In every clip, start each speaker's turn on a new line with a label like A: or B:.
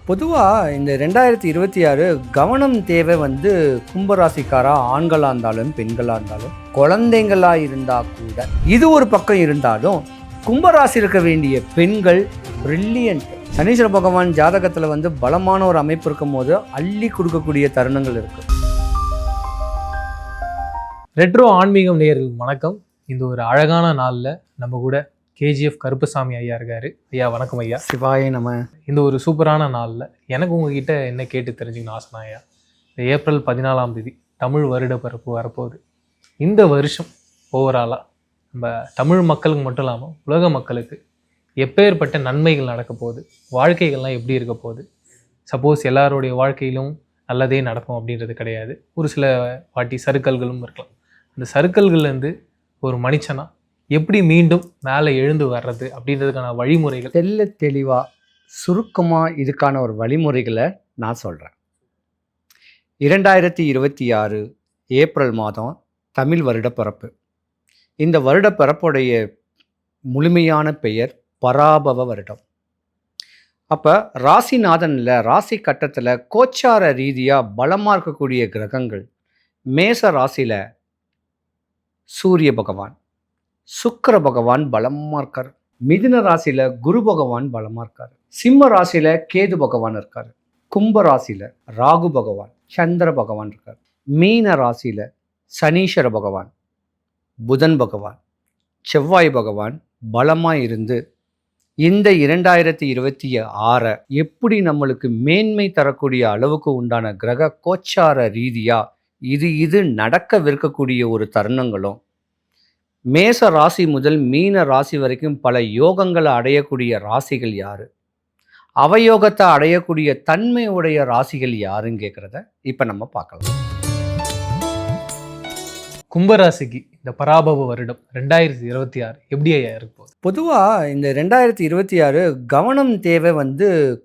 A: பொதுவாக இந்த 2026 கவனம் தேவை கும்பராசிக்காரா ஆண்களாக இருந்தாலும் பெண்களாக இருந்தாலும் குழந்தைங்களாக இருந்தால் கூட இது ஒரு பக்கம் இருந்தாலும் கும்பராசி இருக்க வேண்டிய பெண்கள் பிரில்லியன்ட். சனீஸ்வர பகவான் ஜாதகத்தில் பலமான ஒரு அமைப்பு இருக்கும் போது அள்ளி கொடுக்கக்கூடிய தருணங்கள் இருக்கு.
B: ரெட்ரோ ஆன்மீகம் நேயர்களுக்கு வணக்கம். இந்த ஒரு அழகான நாளில் நம்ம கூட கேஜிஎஃப் கருப்பசாமி ஐயா இருக்காரு. ஐயா வணக்கம் ஐயா.
A: சிவாய நம்ம. இந்த
B: ஒரு சூப்பரான நாளில் எனக்கு உங்ககிட்ட என்ன கேட்டு தெரிஞ்சுக்கணும் ஆசைனா ஐயா, இந்த ஏப்ரல் 14 தமிழ் வருட பிறப்பு வரப்போகுது. இந்த வருஷம் ஓவராலாக நம்ம தமிழ் மக்களுக்கு மட்டும் இல்லாமல் உலக மக்களுக்கு எப்பேற்பட்ட நன்மைகள் நடக்க போகுது, வாழ்க்கைகள்லாம் எப்படி இருக்க போகுது? சப்போஸ் எல்லாருடைய வாழ்க்கையிலும் நல்லதே நடக்கும் அப்படின்றது கிடையாது. ஒரு சில வாட்டி சறுக்கல்களும் இருக்கலாம். அந்த சறுக்கல்கள்லேருந்து ஒரு மனுஷனா எப்படி மீண்டும் மேலே எழுந்து வர்றது அப்படின்றதுக்கான வழிமுறைகள்
A: தெளிவாக சுருக்கமாக இதுக்கான ஒரு வழிமுறைகளை நான் சொல்கிறேன். 2026 ஏப்ரல் மாதம் தமிழ் வருட பிறப்பு. இந்த வருட பிறப்புடைய முழுமையான பெயர் பராபவ வருடம். அப்போ ராசிநாதனில் ராசி கட்டத்தில் கோச்சார ரீதியாக பலமாக இருக்கக்கூடிய கிரகங்கள் மேச ராசியில் சூரிய பகவான், சுக்கிர பகவான் பலமாக இருக்கார். மிதுன ராசியில் குரு பகவான் பலமாக இருக்கார். சிம்ம ராசியில் கேது பகவான் இருக்கார். கும்ப ராசியில் ராகு பகவான், சந்திர பகவான் இருக்கார். மீன ராசியில் சனீஸ்வர பகவான், புதன் பகவான், செவ்வாய் பகவான் பலமாக இருந்து இந்த 2026 எப்படி நம்மளுக்கு மேன்மை தரக்கூடிய அளவுக்கு உண்டான கிரக கோச்சார ரீதியாக இது நடக்கவிருக்கக்கூடிய ஒரு தருணங்களும், மேச ராசி முதல் மீன ராசி வரைக்கும் பல யோகங்களை அடையக்கூடிய ராசிகள் யாரு, அவயோகத்தை அடையக்கூடிய தன்மையுடைய ராசிகள் யாருன்னு கேட்குறத இப்போ நம்ம பார்க்கலாம்.
B: கும்பராசிக்கு இந்த பராபவ வருடம் 2026 எப்படி ஐயா இருக்கும்?
A: பொதுவாக இந்த 2026 கவனம் தேவை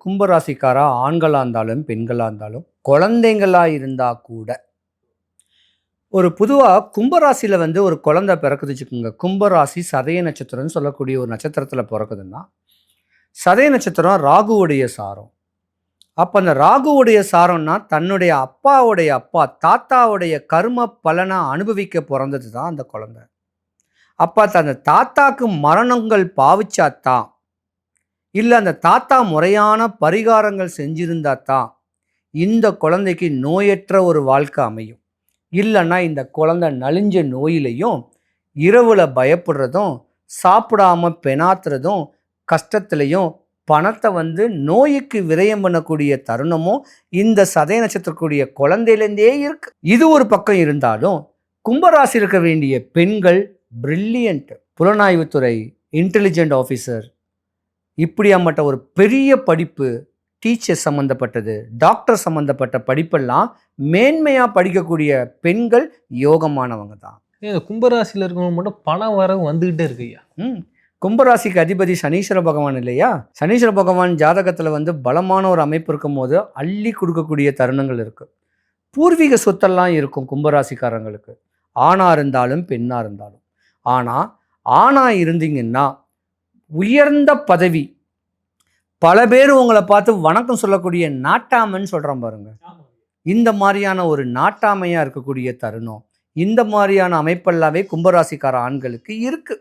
A: கும்பராசிக்காரா ஆண்களாக இருந்தாலும் பெண்களாக இருந்தாலும் குழந்தைங்களாக இருந்தால் கூட. ஒரு பொதுவாக கும்பராசியில் ஒரு குழந்தை பிறக்குது வச்சுக்கோங்க. கும்பராசி சதய நட்சத்திரம்னு சொல்லக்கூடிய ஒரு நட்சத்திரத்தில் பிறக்குதுன்னா, சதய நட்சத்திரம் ராகுவுடைய சாரம். அப்போ அந்த ராகுவுடைய சாரம்னா தன்னுடைய அப்பாவுடைய அப்பா தாத்தாவுடைய கர்ம பலனை அனுபவிக்க பிறந்தது தான் அந்த குழந்தை. அப்போ அந்த தாத்தாக்கு மரணங்கள் பாவிச்சாத்தான், இல்லை அந்த தாத்தா முறையான பரிகாரங்கள் செஞ்சிருந்தா தான் இந்த குழந்தைக்கு நோயற்ற ஒரு வாழ்க்கை அமையும். இல்லைன்னா இந்த குழந்தை நலிஞ்ச நோயிலையும், இரவில் பயப்படுறதும், சாப்பிடாம பெணாத்துறதும், கஷ்டத்துலையும் பணத்தை நோய்க்கு விரயம் பண்ணக்கூடிய தருணமும் இந்த சதய நட்சத்திரக்கூடிய குழந்தையிலேருந்தே இருக்கு. இது ஒரு பக்கம் இருந்தாலும் கும்பராசி இருக்க வேண்டிய பெண்கள் பிரில்லியன்ட். புலனாய்வுத்துறை, இன்டெலிஜென்ட் ஆஃபீஸர், இப்படியாமட்ட ஒரு பெரிய படிப்பு, டீச்சர் சம்மந்தப்பட்டது, டாக்டர் சம்மந்தப்பட்ட படிப்பெல்லாம் மேன்மையாக படிக்கக்கூடிய பெண்கள் யோகமானவங்க தான்.
B: கும்பராசியில் இருக்கவங்க மட்டும் பணம் வர வந்துக்கிட்டே இருக்கு ஐயா.
A: கும்பராசிக்கு அதிபதி சனீஸ்வர பகவான் இல்லையா? சனீஸ்வர பகவான் ஜாதகத்தில் பலமான ஒரு அமைப்பு இருக்கும் போது அள்ளி கொடுக்கக்கூடிய தருணங்கள் இருக்கு. பூர்வீக சொத்தெல்லாம் இருக்கும் கும்பராசிக்காரங்களுக்கு, ஆணாக இருந்தாலும் பெண்ணாக இருந்தாலும். ஆனால் ஆணாக இருந்தீங்கன்னா உயர்ந்த பதவி, பல பேர் உங்களை பார்த்து வணக்கம் சொல்லக்கூடிய நாட்டாமைன்னு சொல்கிறோம் பாருங்க. இந்த மாதிரியான ஒரு நாட்டாமையாக இருக்கக்கூடிய தருணம், இந்த மாதிரியான அமைப்பெல்லாமே கும்பராசிக்கார ஆண்களுக்கு இருக்கு.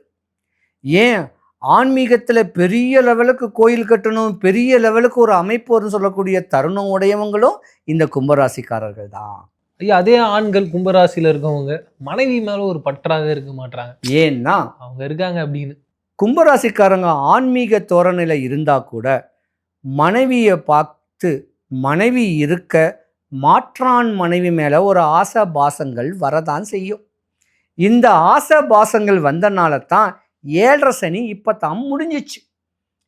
A: ஏன் ஆன்மீகத்தில் பெரிய லெவலுக்கு கோயில் கட்டணும், பெரிய லெவலுக்கு ஒரு அமைப்பு வரும்னு சொல்லக்கூடிய தருணம் உடையவங்களும் இந்த கும்பராசிக்காரர்கள் தான்.
B: ஐயா, அதே ஆண்கள் கும்பராசியில் இருக்கவங்க மனைவி மேலே ஒரு பற்றாக இருக்க மாட்டாங்க.
A: ஏன்னா
B: அவங்க இருக்காங்க அப்படின்னு.
A: கும்பராசிக்காரங்க ஆன்மீக தோரணையில் இருந்தால் கூட மனைவியை பார்த்து மனைவி இருக்க மாற்றான் மனைவி மேலே ஒரு ஆசை பாசங்கள் வரதான் செய்யும். இந்த ஆசை பாசங்கள் வந்தனால தான் 7.5 சனி இப்போ தான் முடிஞ்சிச்சு.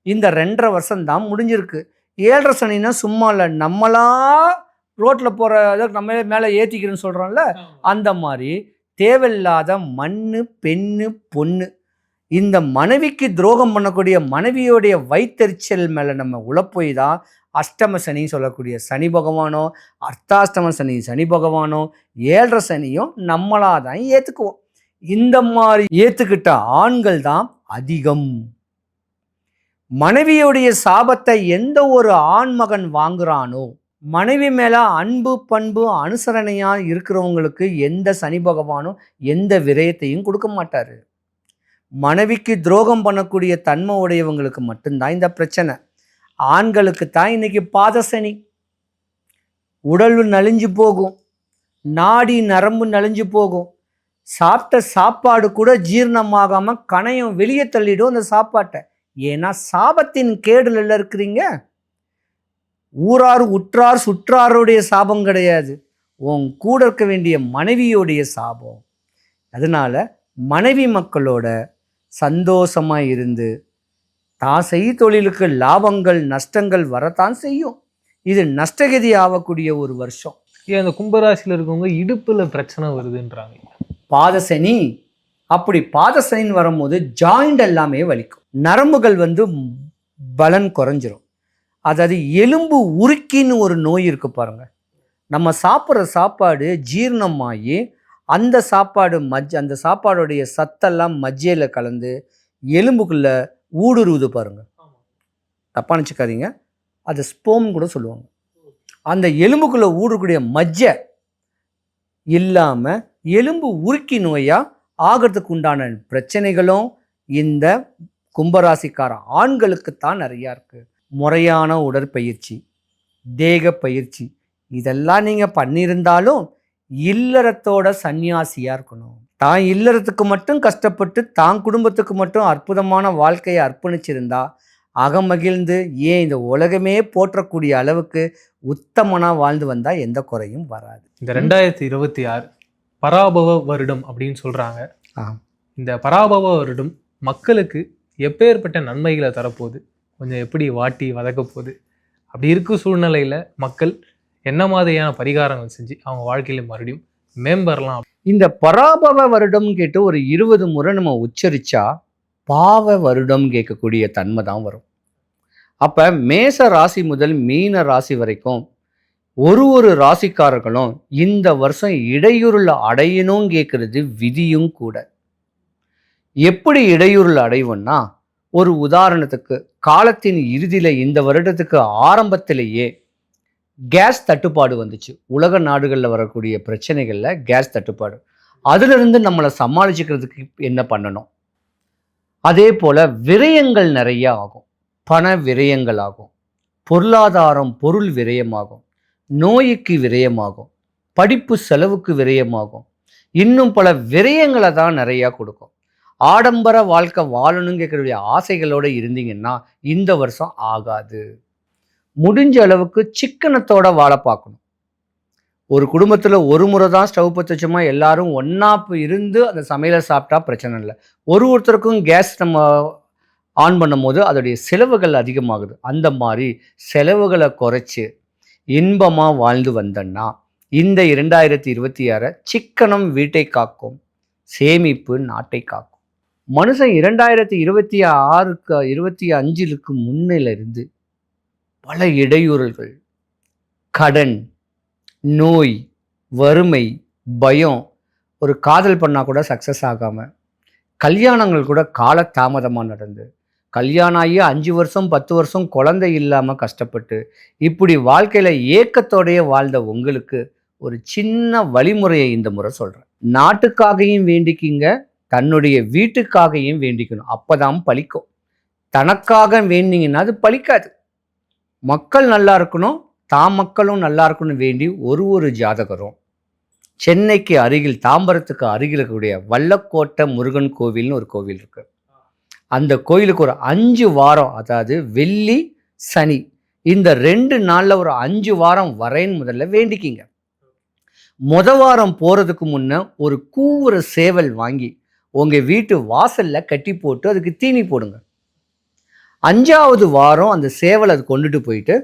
A: இந்த 2.5 வருஷம் தான் முடிஞ்சிருக்கு. 7.5 சனின்னா சும்மா இல்லை, நம்மளா ரோட்டில் போகிற நம்ம மேலே ஏற்றிக்கிறேன்னு சொல்கிறோம்ல, அந்த மாதிரி தேவையில்லாத மண்ணு, பெண்ணு, பொண்ணு, இந்த மனைவிக்கு துரோகம் பண்ணக்கூடிய மனைவியோடைய வைத்தறிச்சல் மேலே நம்ம உழப்போய் தான் அஷ்டம சனி சொல்லக்கூடிய சனி பகவானோ, அர்த்தாஷ்டம சனி சனி பகவானோ, 7.5 சனியும் நம்மளாக தான் ஏற்றுக்குவோம். இந்த மாதிரி ஏற்றுக்கிட்ட ஆண்கள் தான் அதிகம். மனைவியுடைய சாபத்தை எந்த ஒரு ஆண்மகன் வாங்குறானோ, மனைவி மேல அன்பு பண்பு அனுசரணையா இருக்கிறவங்களுக்கு எந்த சனி பகவானும் எந்த விரயத்தையும் கொடுக்க மாட்டாரு. மனைவிக்கு துரோகம் பண்ணக்கூடிய தன்மை உடையவங்களுக்கு மட்டும்தான் இந்த பிரச்சனை. ஆண்களுக்கு தான் இன்னைக்கு பாதசனி. உடல் நலிஞ்சு போகும், நாடி நரம்பு நலிஞ்சு போகும், சாப்பிட்ட சாப்பாடு கூட ஜீரணமாகாம கணையம் வெளியே தள்ளிடும் அந்த சாப்பாட்டை. ஏன்னா சாபத்தின் கேடுல இருக்கிறீங்க. ஊரார் உற்றார் சுற்றாருடைய சாபம் கிடையாது, உன் கூட இருக்க வேண்டிய மனைவியோடைய சாபம். அதனால மனைவி மக்களோட சந்தோஷமா இருந்து தான் செய் தொழிலுக்கு லாபங்கள் நஷ்டங்கள் வரத்தான் செய்யும். இது நஷ்டகதி ஆகக்கூடிய ஒரு வருஷம்.
B: ஏன் அந்த கும்பராசியில் இருக்கவங்க இடுப்புல பிரச்சனை வருதுன்றாங்க?
A: பாதசனி. அப்படி பாதசனின்னு வரும்போது ஜாயிண்ட் எல்லாமே வலிக்கும், நரம்புகள் பலன் குறைஞ்சிரும். அதாவது எலும்பு உருக்கின்னு ஒரு நோய் இருக்கு பாருங்க. நம்ம சாப்பிட்ற சாப்பாடு ஜீரணமாகி அந்த சாப்பாடு அந்த சாப்பாடுடைய சத்தெல்லாம் மஜ்ஜையில் கலந்து எலும்புக்குள்ள ஊடுருவுது பாருங்க. தப்பா நினச்சிக்காதீங்க, அது ஸ்போம் கூட சொல்லுவாங்க. அந்த எலும்புக்குள்ள ஊடுக்கூடிய மஜ்ஜை இல்லாமல் எலும்பு உருக்கி நோயா ஆகிறதுக்கு உண்டான பிரச்சனைகளும் இந்த கும்பராசிக்கார ஆண்களுக்குத்தான் நிறையா இருக்கு. முறையான உடற்பயிற்சி, தேக பயிற்சி இதெல்லாம் நீங்கள் பண்ணியிருந்தாலும் இல்லறத்தோட சன்னியாசியாக இருக்கணும். தான் இல்லறத்துக்கு மட்டும் கஷ்டப்பட்டு தான் குடும்பத்துக்கு மட்டும் அற்புதமான வாழ்க்கையை அர்ப்பணிச்சிருந்தா அகமகிழ்ந்து ஏன் இந்த உலகமே போற்றக்கூடிய அளவுக்கு உத்தமனாக வாழ்ந்து வந்தால் எந்த குறையும் வராது.
B: இந்த 2026 பராபவ வருடம் அப்படின்னு சொல்கிறாங்க. இந்த பராபவ வருடம் மக்களுக்கு எப்பேற்பட்ட நன்மைகளை தரப்போகுது, கொஞ்சம் எப்படி வாட்டி வதக்க போகுது, அப்படி இருக்கும் சூழ்நிலையில் மக்கள் என்ன மாதிரியான பரிகாரங்கள் செஞ்சு அவங்க வாழ்க்கையில மறுபடியும் மேம்படலாம்?
A: இந்த பராபவ வருடம் கேட்டு ஒரு 20 முறை நம்ம உச்சரிச்சா பாவ வருடம் கேட்கக்கூடிய தன்மை தான் வரும். அப்போ மேச ராசி முதல் மீன ராசி வரைக்கும் ஒரு ராசிக்காரர்களும் இந்த வருஷம் இடையூறுல அடையணும் கேட்கறது விதியும் கூட. எப்படி இடையூறுல அடைவோம்னா, ஒரு உதாரணத்துக்கு காலத்தின் இறுதியில் இந்த வருடத்துக்கு ஆரம்பத்திலேயே கேஸ் தட்டுப்பாடு வந்துச்சு. உலக நாடுகளில் வரக்கூடிய பிரச்சனைகளில் கேஸ் தட்டுப்பாடு, அதிலிருந்து நம்மளை சமாளிச்சுக்கிறதுக்கு என்ன பண்ணணும். அதே போல் விரயங்கள் நிறைய ஆகும், பண விரயங்கள் ஆகும், பொருளாதாரம் பொருள் விரயமாகும், நோய்க்கு விரயமாகும், படிப்பு செலவுக்கு விரயமாகும், இன்னும் பல விரயங்களை தான் நிறையா கொடுக்கும். ஆடம்பர வாழ்க்கை வாழணுங்கிற ஆசைகளோடு இருந்தீங்கன்னா இந்த வருஷம் ஆகாது. முடிஞ்ச அளவுக்கு சிக்கனத்தோட வாழ பார்க்கணும். ஒரு குடும்பத்தில் ஒரு முறை தான் ஸ்டவ் பற்ற வச்சோமா எல்லாரும் ஒன்றா இருந்து அந்த சமையலை சாப்பிட்டா பிரச்சனை இல்லை. ஒருத்தருக்கும் கேஸ் நம்ம ஆன் பண்ணும் போது அதோடைய செலவுகள் அதிகமாகுது. அந்த மாதிரி செலவுகளை குறைச்சி இன்பமாக வாழ்ந்து வந்தோன்னா இந்த 2026 சிக்கனம் வீட்டை காக்கும், சேமிப்பு நாட்டை காக்கும். மனுஷன் 2026க்கு 25க்கு முன்னிலிருந்து பல இடையூறுகள், கடன், நோய், வறுமை, பயம், ஒரு காதல் பண்ணால் கூட சக்ஸஸ் ஆகாமல், கல்யாணங்கள் கூட காலதாமதமாக நடந்து, கல்யாணம் ஆகி 5 வருஷம் 10 வருஷம் குழந்தை இல்லாமல் கஷ்டப்பட்டு இப்படி வாழ்க்கையில் ஏக்கத்தோடையே வாழ்ந்த உங்களுக்கு ஒரு சின்ன வழிமுறையை இந்த முறை சொல்கிறேன். நாட்டுக்காகவும் வேண்டிக்கிங்க, தன்னுடைய வீட்டுக்காகவும் வேண்டிக்கணும், அப்போதான் பலிக்கும். தனக்காக வேண்டிங்கன்னா அது பலிக்காது. மக்கள் நல்லா இருக்கணும், தான் மக்களும் நல்லா இருக்கணும் வேண்டி ஒரு ஜாதகரும் சென்னைக்கு அருகில் தாம்பரத்துக்கு அருகில் இருக்கக்கூடிய வல்லக்கோட்டை முருகன் கோவில்னு ஒரு கோவில் இருக்கு. அந்த கோயிலுக்கு ஒரு 5 வாரம், அதாவது வெள்ளி சனி இந்த 2 நாளில் ஒரு 5 வாரம் வரேன்னு முதல்ல வேண்டிக்கிங்க. வாரம் போகிறதுக்கு முன்ன ஒரு கூவுற சேவல் வாங்கி உங்கள் வீட்டு வாசலில் கட்டி போட்டு அதுக்கு தீனி போடுங்க. 5வது வாரம் அந்த சேவலை அது கொண்டுட்டு போயிட்டு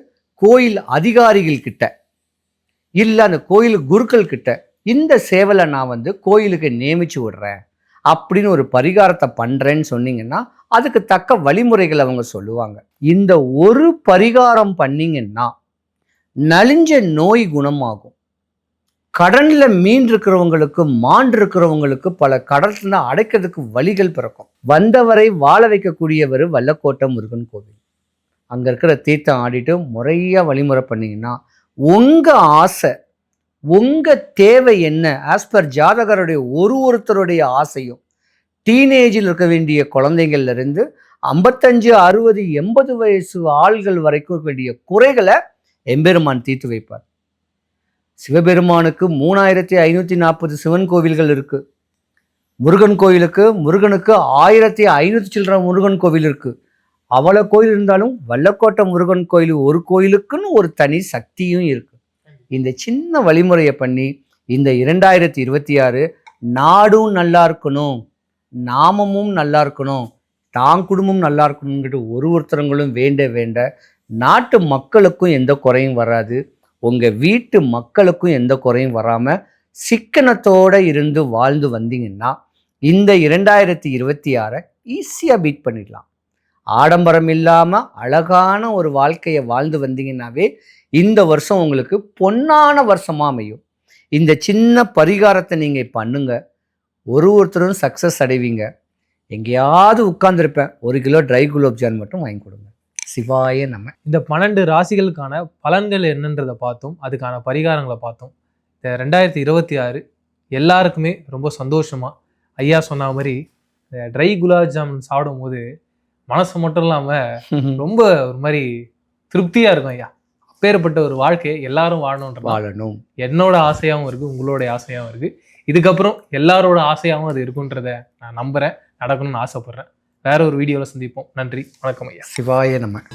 A: கோயில் அதிகாரிகள் கிட்ட இல்லை அந்த கோயில் குருக்கள் கிட்ட இந்த சேவலை நான் கோயிலுக்கு நியமிச்சு விடுறேன் அப்படின்னு ஒரு பரிகாரத்தை பண்ணுறேன்னு சொன்னீங்கன்னா அதுக்கு தக்க வழிமுறைகள் அவங்க சொல்லுவாங்க. இந்த ஒரு பரிகாரம் பண்ணிங்கன்னா நலிஞ்ச நோய் குணமாகும், கடல்ல மீன் இருக்கிறவங்களுக்கு, மான் இருக்கிறவங்களுக்கு பல கடல்ல அடைக்கிறதுக்கு வழிகள் பிறக்கும். வந்தவரை வாழ வைக்கக்கூடியவர் வல்லக்கோட்டை முருகன் கோவில். அங்க இருக்கிற தீர்த்தம் ஆடிட்டு முறையா வழிமுறை பண்ணீங்கன்னா உங்க ஆசை, உங்க தேவை என்ன, ஆஸ் பர் ஜாதகருடைய ஒருத்தருடைய ஆசையும், டீனேஜில் இருக்க வேண்டிய குழந்தைங்கள்ல இருந்து 55, 60, 80 வயசு ஆள்கள் வரைக்கும் இருக்க வேண்டிய குறைகளை எம்பெருமான் தீர்த்து வைப்பார். சிவபெருமானுக்கு 3540 சிவன் கோவில்கள் இருக்கு. முருகன் கோயிலுக்கு முருகனுக்கு 1500 சில்லற முருகன் கோவில் இருக்கு. அவ்வளோ கோயில் இருந்தாலும் வல்லக்கோட்டை முருகன் கோயில் ஒரு கோயிலுக்குன்னு ஒரு தனி சக்தியும் இருக்கு. இந்த சின்ன வழிமுறையை பண்ணி இந்த 2026 நாடும் நல்லா இருக்கணும், நாமமும் நல்லா இருக்கணும், தான் குடும்பம் நல்லா இருக்கணுங்கிட்டு ஒருத்தரங்களும் வேண்ட நாட்டு மக்களுக்கும் எந்த குறையும் வராது, உங்கள் வீட்டு மக்களுக்கும் எந்த குறையும் வராமல் சிக்கனத்தோடு இருந்து வாழ்ந்து வந்தீங்கன்னா இந்த 2026 ஈஸியாக பீட் பண்ணிடலாம். ஆடம்பரம் இல்லாமல் அழகான ஒரு வாழ்க்கையை வாழ்ந்து வந்தீங்கன்னாவே இந்த வருஷம் உங்களுக்கு பொன்னான வருஷமாக அமையும். இந்த சின்ன பரிகாரத்தை நீங்கள் பண்ணுங்க, ஒருத்தரும் சக்ஸஸ் அடைவீங்க. எங்கேயாவது உட்கார்ந்துருப்பேன், 1 கிலோ ட்ரை குலோப்ஜான் மட்டும் வாங்கி கொடுங்க. சிவாய நம்ம.
B: இந்த 12 ராசிகளுக்கான பலன்கள் என்னன்றதை பார்த்தோம், அதுக்கான பரிகாரங்களை பார்த்தோம். இந்த 2026 எல்லாருக்குமே ரொம்ப சந்தோஷமா, ஐயா சொன்ன மாதிரி இந்த ட்ரை குலாப் ஜாமுன் சாப்பிடும் போது மனசு மட்டும் இல்லாமல் ரொம்ப ஒரு மாதிரி திருப்தியாக இருக்கும் ஐயா. அப்பேற்பட்ட ஒரு வாழ்க்கையை எல்லாரும் வாழணும். என்னோட ஆசையாகவும் இருக்குது, உங்களோட ஆசையாகவும் இருக்குது. இதுக்கப்புறம் எல்லாரோட ஆசையாகவும் அது இருக்குன்றதை நான் நம்புகிறேன், நடக்கணும்னு ஆசைப்பட்றேன். வேற ஒரு வீடியோவில் சந்திப்போம். நன்றி, வணக்கம் ஐயா.
A: சிவாய நம்ம.